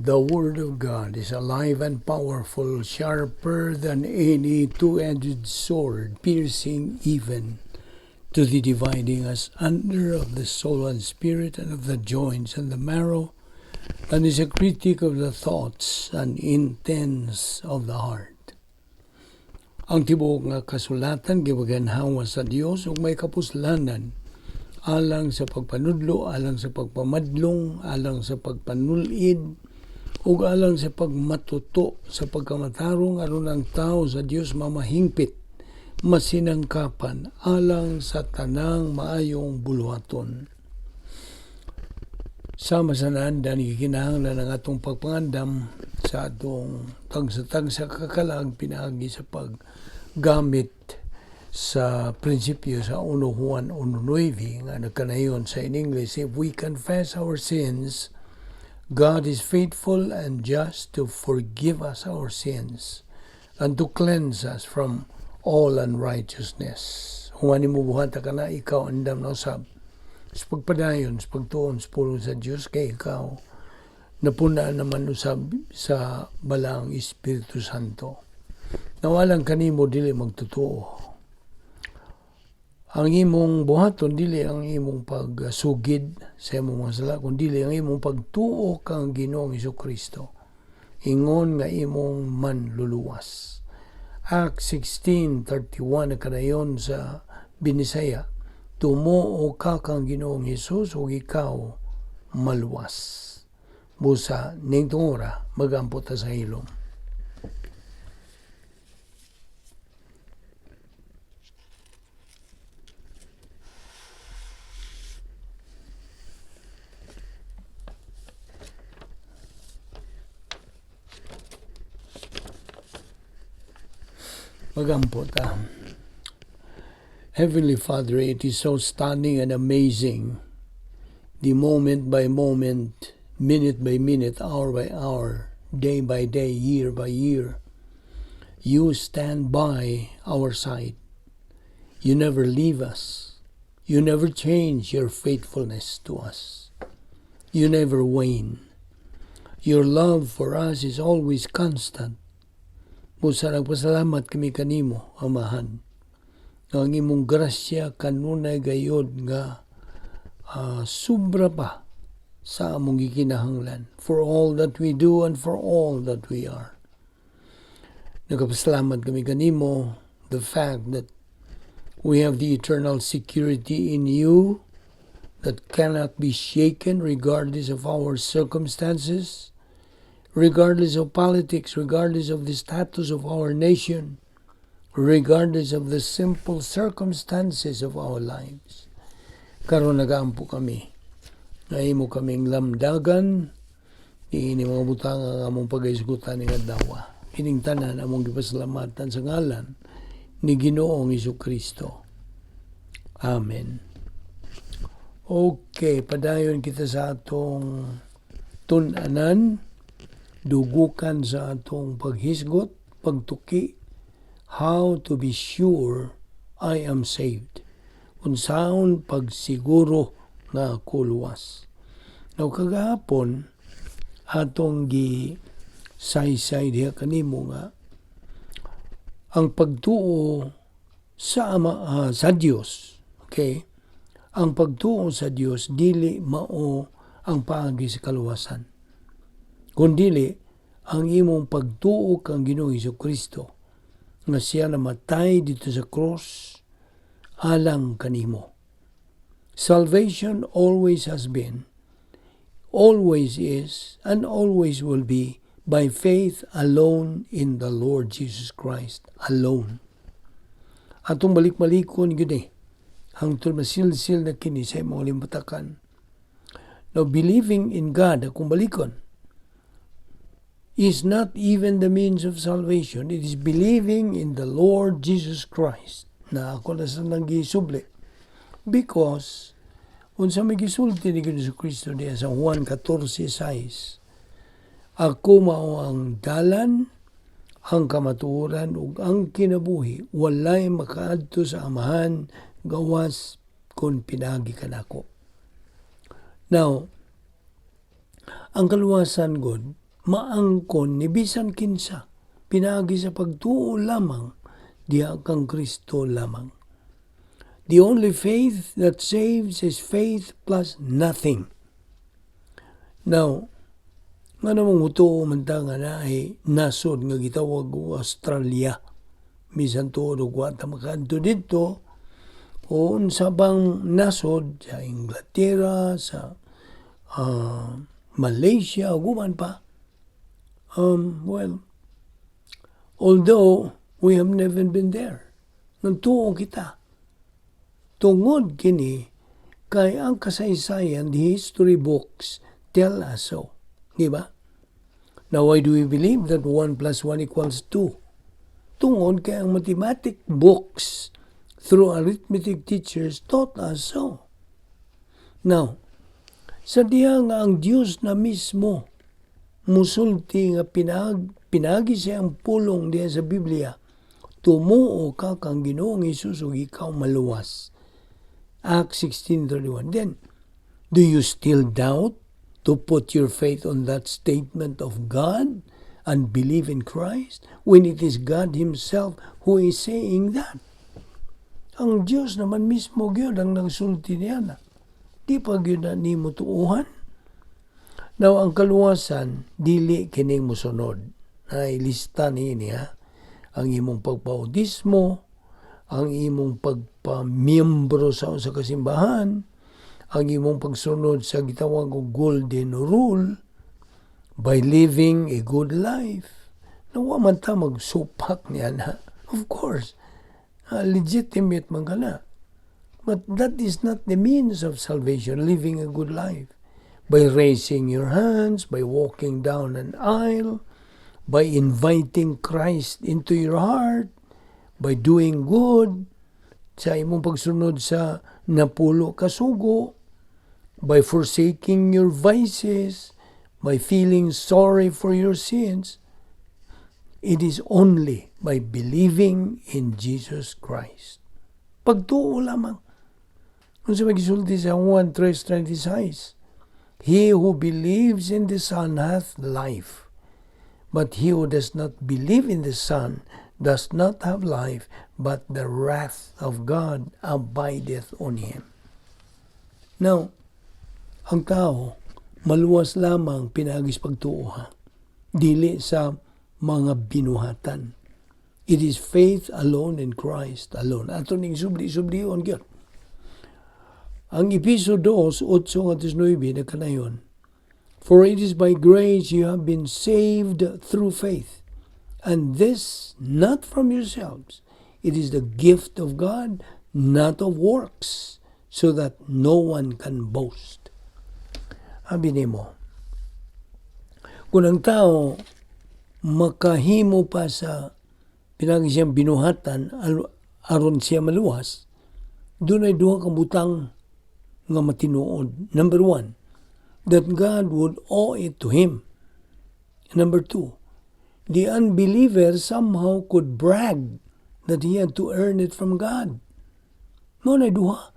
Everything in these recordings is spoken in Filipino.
The Word of God is alive and powerful, sharper than any two-edged sword, piercing even to the dividing asunder of the soul and spirit and of the joints and the marrow, and is a critic of the thoughts and intents of the heart. Ang tibuok nga kasulatan gibaganhawa sa Dios ug may kapuslanan alang sa pagpanudlo, alang sa pagpamadlong, alang sa pagpanulid, ug alang sa pagmatuto sa pagkamatarong aron ang tao sa Dios mamahingpit, masinangkapan alang sa tanang maayong buluhaton. Sama sa naandan, gikinahanglan ang atong pagpangandam sa atong tagsa kakalag pinaagi sa paggamit sa prinsipyo sa 1 Juan 1:9 nga nagkanayon sa in English, if we confess our sins, God is faithful and just to forgive us our sins and to cleanse us from all unrighteousness. Huwag mo buhata ka na ikaw andam na usab. Sa pagpadayon, sa pagtuon, sa pulong sa Diyos kay ikaw, napuna naman usab sa balang Espiritu Santo. Nawalang kanimo dili magtotoo. Ang imong buhaton dili ang imong pagsugid sa imong mga sala, kundi dili ang imong pagtuo kang Ginoong Hesukristo. Ingon nga imong manluluwas. Acts 16:31 na kanayon sa Binisaya, tumuo ka kang Ginoong Hesus ug ikaw maluwas. Busa ning tungora magampot ta sa hilom. Magampot ta. Heavenly Father, it is so stunning and amazing, the moment by moment, minute by minute, hour by hour, day by day, year by year, you stand by our side. You never leave us. You never change your faithfulness to us. You never wane. Your love for us is always constant. Busa nagpasalamat kami kanimo, Amahan. Ang imong grasya kanunay gayod nga sobra pa sa among gikinahanglan for all that we do and for all that we are. Nagpasalamat kami kanimo, the fact that we have the eternal security in you that cannot be shaken regardless of our circumstances, regardless of politics, regardless of the status of our nation, regardless of the simple circumstances of our lives. Karon nagaampo kami. Naimo kaming lamdagan, ini mga butang ang among pag-isgutan ng adlaw. Ining tanan among gipasalamatan sa ngalan ni Ginoong Hesukristo. Amen. Okay, padayon kita sa atong tun-anan, dugukan sa atong paghisgot, pagtuki, how to be sure I am saved. Unsaon pagsiguro nga ako luwas. Now kagahapon, atong gi-say-say diha kanimo nga, ang pagtuo sa Dios, okay? Ang pagtuo sa Dios dili mao ang paagi sa kaluwasan. Kundili ang imong pagtuo kang Ginoong Hesukristo nga siya namatay dito sa cross alang kanimo. Salvation always has been, always is, and always will be by faith alone in the Lord Jesus Christ alone. Atong balik-balikon gini, hangtod masilsil na kini sa imong limbatakan. Now, believing in God, akong balikon, is not even the means of salvation. It is believing in the Lord Jesus Christ. Na ako na sa nang-gisubli. Because, unsa may gisulti ni Jesucristo diya sa Juan 14:6, ako mao ang dalan, ang kamatuoran, ug ang kinabuhi. Walay makaadto sa Amahan gawas kung pinagi kanako. Now, ang kaluwasan God, maangkon ni bisan kinsa, pinagi sa pagtuo lamang, diha kang Kristo lamang. The only faith that saves is faith plus nothing. Now, nga namang uto man ta nga na ay nasod nga gitawag o Australia. Bisan to dugwata makaadto dito o unsa bang nasod sa Inglaterra, sa Malaysia, guman pa. Well, although we have never been there, nagtuo kita. Tungod kini kay ang kasaysayan, the history books tell us so. Di ba? Now, why do we believe that 1 plus 1 equals 2? Tungod kay ang mathematic books through arithmetic teachers taught us so. Now, sa diha nga ang Diyos na mismo musulti nga pinagi siya ang pulong diha sa Biblia, tumuo ka kang Ginoong Hesus ug ikaw maluwas. Acts 16:31. Then, do you still doubt to put your faith on that statement of God and believe in Christ when it is God Himself who is saying that? Ang Diyos naman mismo gyud ang nagsulti niya na. Di pa gyud na nimo tuuhan. Now, ang kaluwasan, dili kining musunod. Ay lista niya ang imong pagpautismo, ang imong pagpamiyembro sa kasimbahan, ang imong pagsunod sa gitawag og golden rule by living a good life. Nawa man ta magsupak niya na. Of course, legitimate man ka na. But that is not the means of salvation, living a good life. By raising your hands, by walking down an aisle, by inviting Christ into your heart, by doing good, sa imong pagsunod sa napulo kasugo, by forsaking your vices, by feeling sorry for your sins. It is only by believing in Jesus Christ. Pagtuo lamang. Kung sa magisulti sa 1:3:36, he who believes in the Son hath life, but he who does not believe in the Son does not have life, but the wrath of God abideth on him. Now, ang tao, maluwas lamang pinagis pagtuo, dili sa mga binuhatan. It is faith alone in Christ alone. Ato ning subli-sublion gyud. Ang Episo 2:8-9 nagkanayon, for it is by grace you have been saved through faith, and this not from yourselves. It is the gift of God, not of works, so that no one can boast. Sabi nimo, kung ang tao makahimo pa sa pinagi siyang binuhatan aron siya maluwas, doon ay duha ka butang nga matinuod. Number 1, that God would owe it to him. Number 2, the unbeliever somehow could brag that he had to earn it from God. Mo na duha.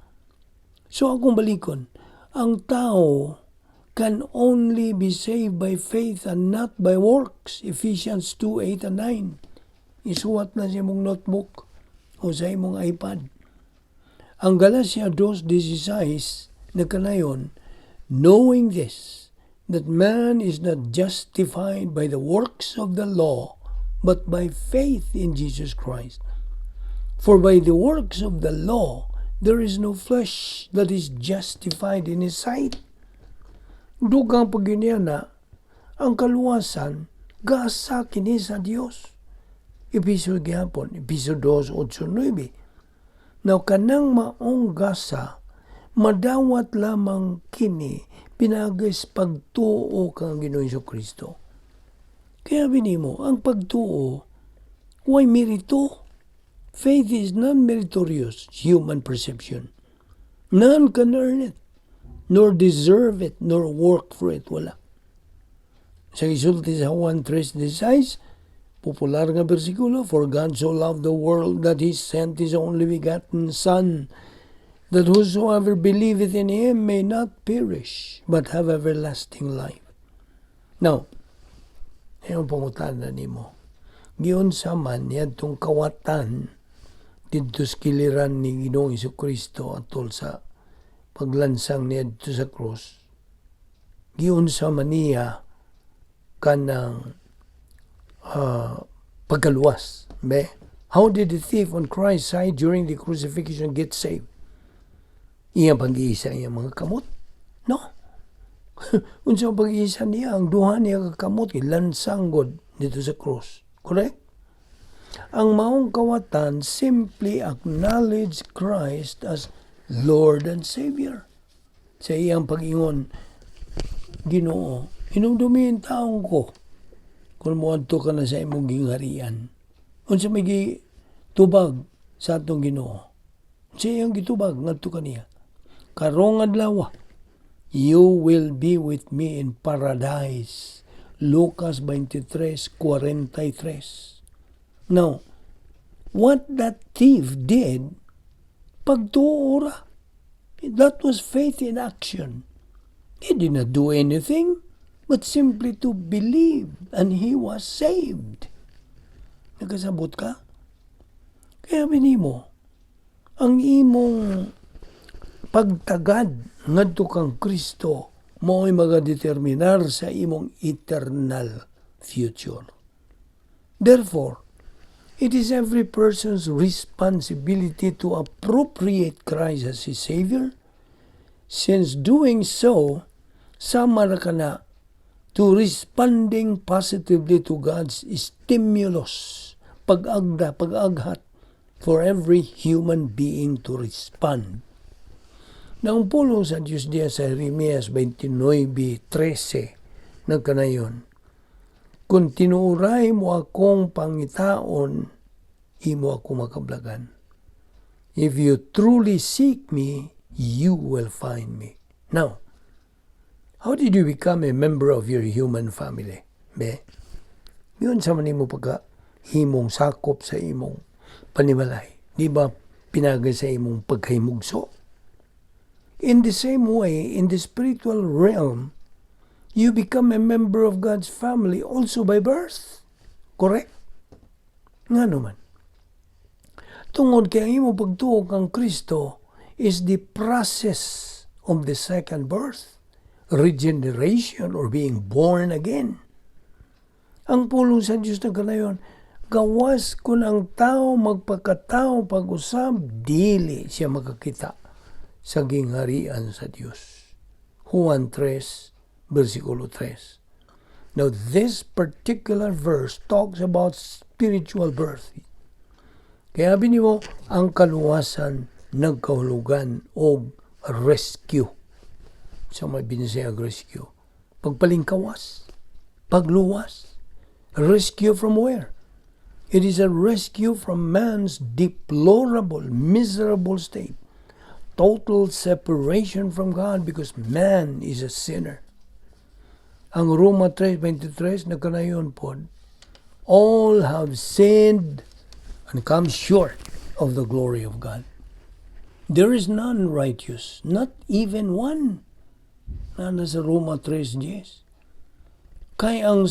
So akong balikon, ang tao can only be saved by faith and not by works. Ephesians 2:8-9. Isuwat na sa imong notebook o sa imong iPad. Ang Galatia 2:16 nagkanayon, knowing this, that man is not justified by the works of the law, but by faith in Jesus Christ. For by the works of the law, there is no flesh that is justified in His sight. Dugang paginiana, ang kaluwasan, gasa kini sa Dios. Episo 2:8-9. Now, kanang maong gasa, madawat lamang kini pinagis pagtuo kang Ginoong Jesucristo. Kaya binimo, ang pagtuo, why merito? Faith is non-meritorious human perception. None can earn it, nor deserve it, nor work for it. Wala. Sa isulti sa 1:3-16, popular nga bersikulo, for God so loved the world that He sent His only begotten Son, that whosoever believeth in Him may not perish, but have everlasting life. Now, Ayong pangutana nimo. Giunsa man yadtong kawatan didto sa kiliran ni Ginoong Jesucristo atol sa paglansang niya dito sa krus. Giunsa man niya kanang pagkaluwas. How did the thief on Christ's side during the crucifixion get saved? Iya pag-iisa iya mga kamot? No. Unsa pag-iisa niya, ang duha niya kakamot, lansang god dito sa krus. Correct? Ang maong kawatan simply acknowledge Christ as Lord and Savior. Sa iyang pag-ingon, Ginoo, hinumdumin taong ko kung muadto ka na sa imong gingharian. Unsa may tubag sa atong Ginoo? Sa iyang gitubag ngadto kaniya. Karong adlaw, you will be with me in paradise. Lucas 23:43. Now, what that thief did, pagtuora, that was faith in action. He did not do anything, but simply to believe, and he was saved. Nagkasabot ka? Kaya binimo, ang imong pagtagad ngadto kang Kristo mo'y magadeterminar sa imong eternal future. Therefore, it is every person's responsibility to appropriate Christ as his Savior, since doing so, sama ka na to responding positively to God's stimulus, pag-aghat for every human being to respond. Nang pulong sa Diyos diya sa Jeremias 29:13, nagkanayon, kung tinuray mo akong pangitaon, imo ako makablagan. If you truly seek me, you will find me. Now, how did you become a member of your human family? Yun sa man mo pagka himong sakop sa imong panimalay. Di ba pinagay sa imong pagkahimugso? In the same way, in the spiritual realm, you become a member of God's family also by birth. Correct? Nga naman. Tungod kay ang imong pagtuo kang Kristo is the process of the second birth, regeneration, or being born again. Ang pulong sa Diyos na kanayon, gawas kung ang tao magpakatao pag-usab, dili siya makakita sa gingharian sa Diyos. Juan 3:3. Now, this particular verse talks about spiritual birth. Kaya binimo ang kaluwasan nagkahulugan o rescue. So may binisay ang rescue. Pagpalingkawas, pagluwas. Rescue from where? It is a rescue from man's deplorable, miserable state. Total separation from God because man is a sinner. Ang Roma 3:23 nagkanayon po, all have sinned and come short of the glory of God. There is none righteous, not even one. Na sa Roma 3:10. Kay ang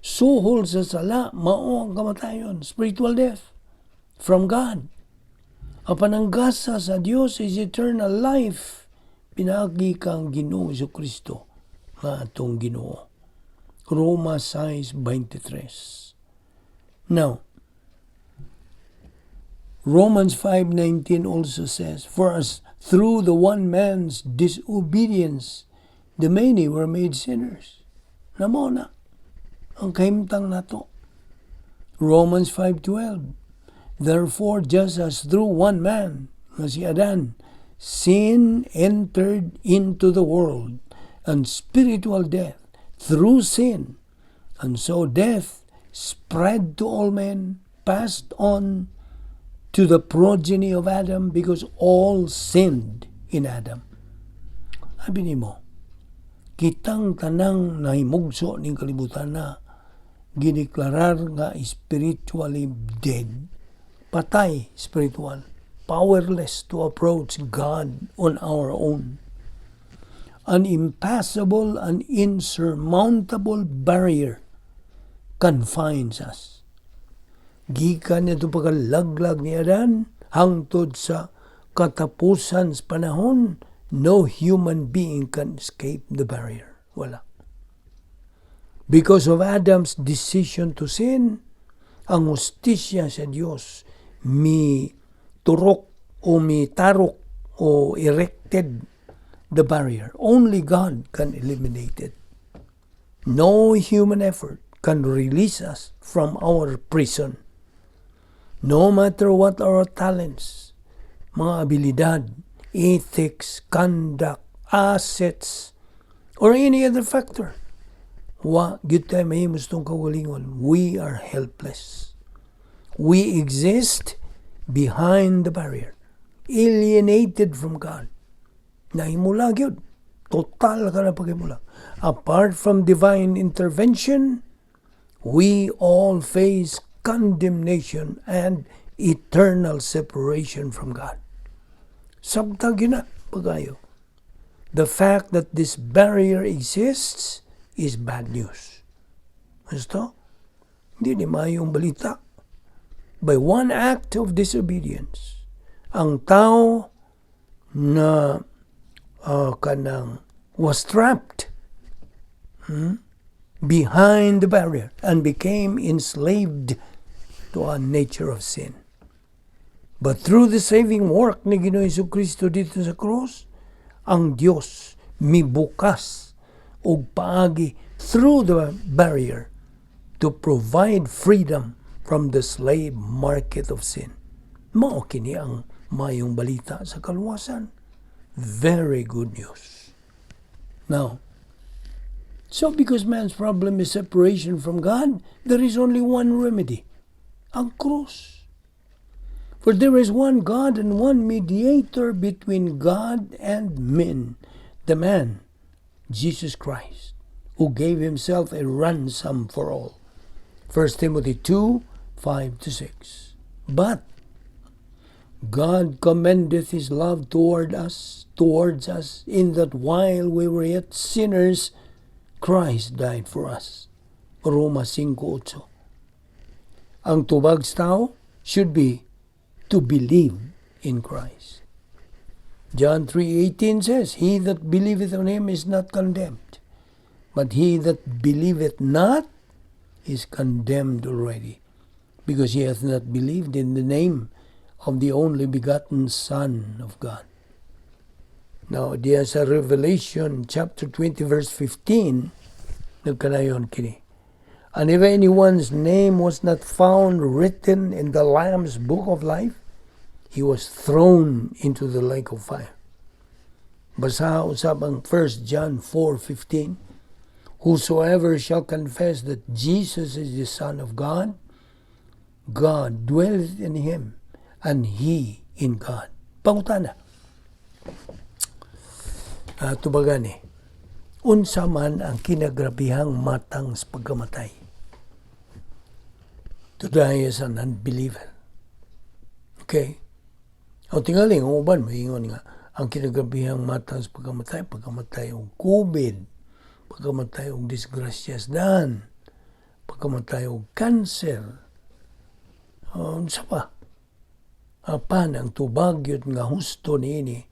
suhol sa sala, mao ang kamatayon, spiritual death from God. Ang pananggasa sa Dios is eternal life. Pinagi kang Ginoo Jesucristo nga atong Ginoo. Roma 6:23. Now, Romans 5:19 also says, for as through the one man's disobedience, the many were made sinners. Namo na ang kahimtang nato. Romans 5:12. Therefore, just as through one man, nga si Adan, sin entered into the world, and spiritual death through sin, and so death spread to all men, passed on to the progeny of Adam, because all sinned in Adam. Abi nimo, kitang tanang nahimugso ning kalibutan na gideklarar nga spiritually dead, patay spiritual, powerless to approach God on our own. An impassable and insurmountable barrier confines us. Gikan ito pagkalaglag ni Adan hangtod sa katapusan sa panahon, no human being can escape the barrier. Wala. Because of Adam's decision to sin, ang hustisya sa Diyos turok o tarok o erected the barrier. Only God can eliminate it. No human effort can release us from our prison. No matter what our talents, mga abilidad, ethics, conduct, assets, or any other factor, gyud tayo mahimos tong kaugalingon, we are helpless. We exist behind the barrier, alienated from God. Nahimula gyud, total ka na paghimula. Apart from divine intervention, we all face condemnation and eternal separation from God. Sabtag yun na pagayo. The fact that this barrier exists is bad news. Gusto? Hindi mayong balita. By one act of disobedience, ang tao na was trapped behind the barrier and became enslaved to a nature of sin. But through the saving work ni Ginoong Jesucristo dito sa cross, ang Diyos mibukas og paagi through the barrier to provide freedom from the slave market of sin. Mao kini ang mayong balita sa kaluwasan. Very good news. Now, so because man's problem is separation from God, there is only one remedy. Ang krus. For there is one God and one mediator between God and men, the man, Jesus Christ, who gave himself a ransom for all. 1 Timothy 2, 5-6. But God commendeth his love towards us, in that while we were yet sinners, Christ died for us. Roma 5:8. Ang tubag sa tao should be to believe in Christ. John 3:18 says, He that believeth on him is not condemned, but he that believeth not is condemned already, because he hath not believed in the name of the only begotten Son of God. Now, diya sa Revelation chapter 20 verse 15, nagkanayon kini. And if anyone's name was not found written in the Lamb's book of life, he was thrown into the lake of fire. Basa usab ang 1 John 4:15. Whosoever shall confess that Jesus is the Son of God, God dwelleth in him, and he in God. Pangutana. Tubagan unsa man ang kinagrabihang matang sa pagkamatay? To die as an unbeliever. Okay? O tingaling, ang uban, maingon nga, ang kinagrabihang matang sa pagkamatay og COVID, pagkamatay og disgrasyas dan, pagkamatay og cancer, unsa pa? Apan ang tubag yun nga husto niini,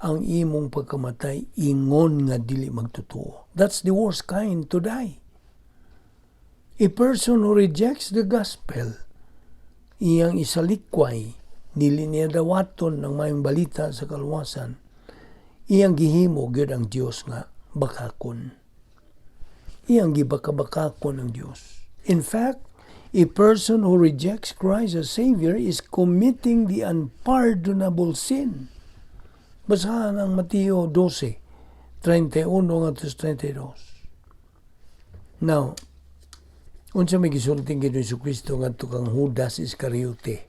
ang imong pagkamatay ingon nga dili magtotoo. That's the worst kind to die. A person who rejects the gospel, iyang isalikway, dili niya dawaton ng mayong balita sa kaluwasan, iyang gihimo gyud ang Dios nga bakakon. Iyang gibakabakakon ang Dios. In fact, a person who rejects Christ as Savior is committing the unpardonable sin. Basahan ang Mateo 12:31-32. Now, unsa may gisulting Ginoong Jesucristo ngadto kang Judas Iscariote.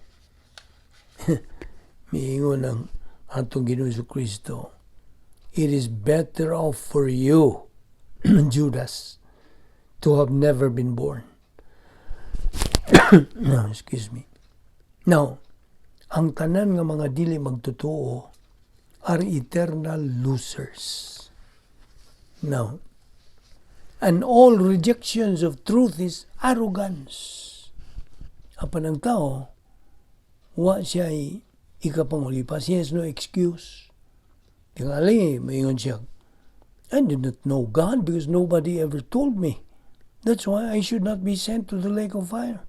Miingon ang atong Ginoong Jesucristo, it is better off for you, Judas, to have never been born. No, excuse me. Now, ang tanan nga mga dili magtotoo are eternal losers. Now, And all rejections of truth is arrogance. Apan ang tao, wa siya ikapangulipas. He has no excuse. Tingali, mayon siya, I did not know God because nobody ever told me. That's why I should not be sent to the lake of fire.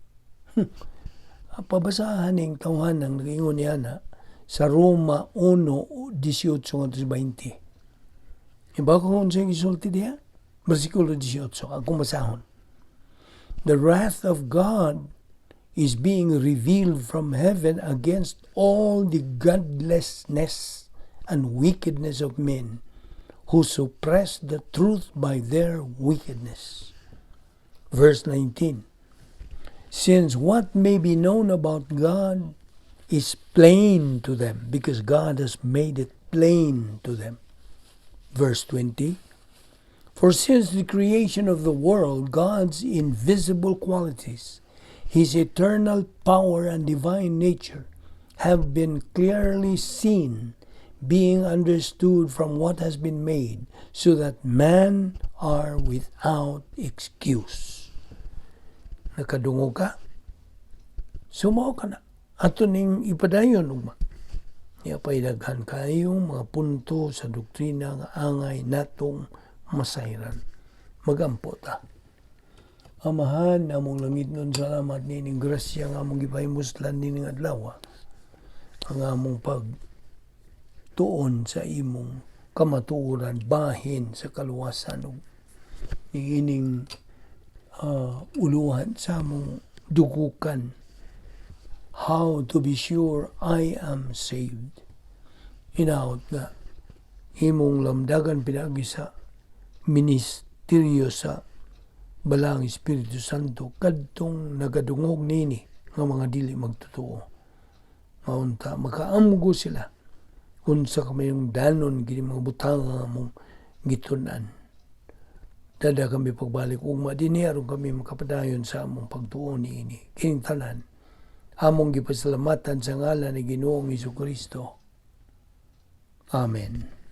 Pabasahan ng tauhan ng nag-ingon niya na sa Roma 1:18-20. Iba ko kung siyang isulti diya? Versikulo 18, akong basahon. The wrath of God is being revealed from heaven against all the godlessness and wickedness of men who suppress the truth by their wickedness. Verse 19. Since what may be known about God is plain to them, because God has made it plain to them. Verse 20. For since the creation of the world, God's invisible qualities, His eternal power and divine nature, have been clearly seen, being understood from what has been made, so that man are without excuse. Nakadungo ka? Sumao ka na. Ato ning ipadayon ugma. Iapay daghan kayong mga punto sa doktrina nga angay natong masayran. Magampo ta. Amahan, among langit nun, salamat nining grasya nga among gipahimuslan nining adlaw. Ang among pagtuon sa imong kamatuoran, bahin sa kaluwasan ug ining uluhan sa among dugukan. How to be sure I am saved. Inaot nga imong lamdagan pinagi sa ministeryo sa Balang Espiritu Santo kadtong nagadungog nini nga mga dili magtotoo. Maunta makaamgo sila unsa kamayong danon gini mga butang mong gitunan. Dada kami pagbalik ugma dinhi aron kami makapadayon sa among pagtuo niini. Kining tanan among gipasalamatan sa ngalan ni Ginoong Hesukristo. Amen.